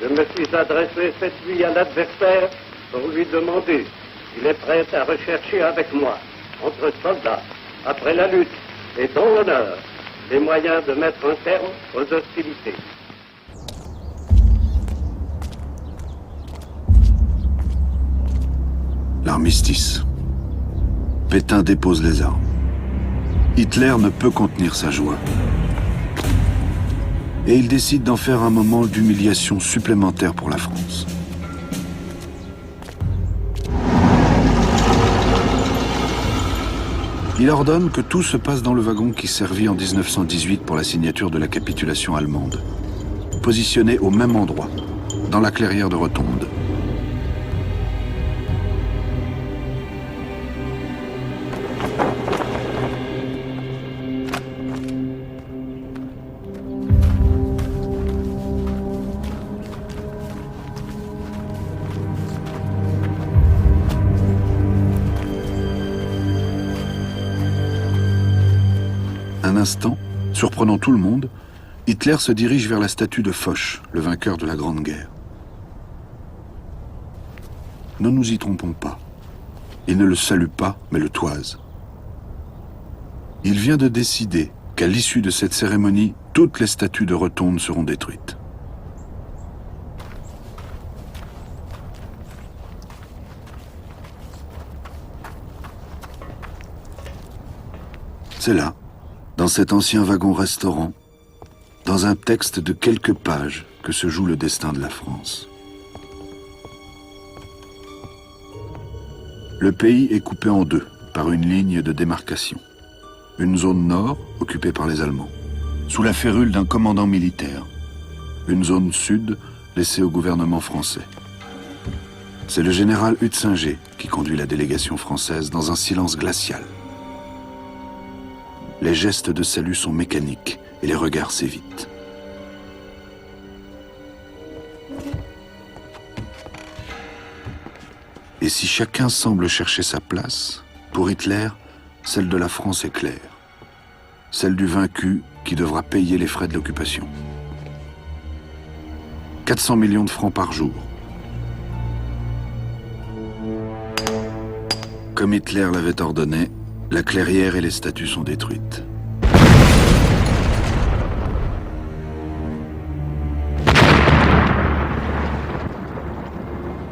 Je me suis adressé cette nuit à l'adversaire pour lui demander s'il est prêt à rechercher avec moi, entre soldats, après la lutte et dans l'honneur, les moyens de mettre un terme aux hostilités. L'armistice. Pétain dépose les armes. Hitler ne peut contenir sa joie. Et il décide d'en faire un moment d'humiliation supplémentaire pour la France. Il ordonne que tout se passe dans le wagon qui servit en 1918 pour la signature de la capitulation allemande, positionné au même endroit, dans la clairière de Rotonde. Un instant, surprenant tout le monde, Hitler se dirige vers la statue de Foch, le vainqueur de la Grande Guerre. Ne nous y trompons pas. Il ne le salue pas, mais le toise. Il vient de décider qu'à l'issue de cette cérémonie, toutes les statues de Rotonde seront détruites. C'est là, dans cet ancien wagon-restaurant, dans un texte de quelques pages, que se joue le destin de la France. Le pays est coupé en deux par une ligne de démarcation. Une zone nord, occupée par les Allemands, sous la férule d'un commandant militaire. Une zone sud, laissée au gouvernement français. C'est le général Huitzinger qui conduit la délégation française dans un silence glacial. Les gestes de salut sont mécaniques et les regards s'évitent. Et si chacun semble chercher sa place, pour Hitler, celle de la France est claire. Celle du vaincu qui devra payer les frais de l'occupation. 400 millions de francs par jour. Comme Hitler l'avait ordonné, la clairière et les statues sont détruites.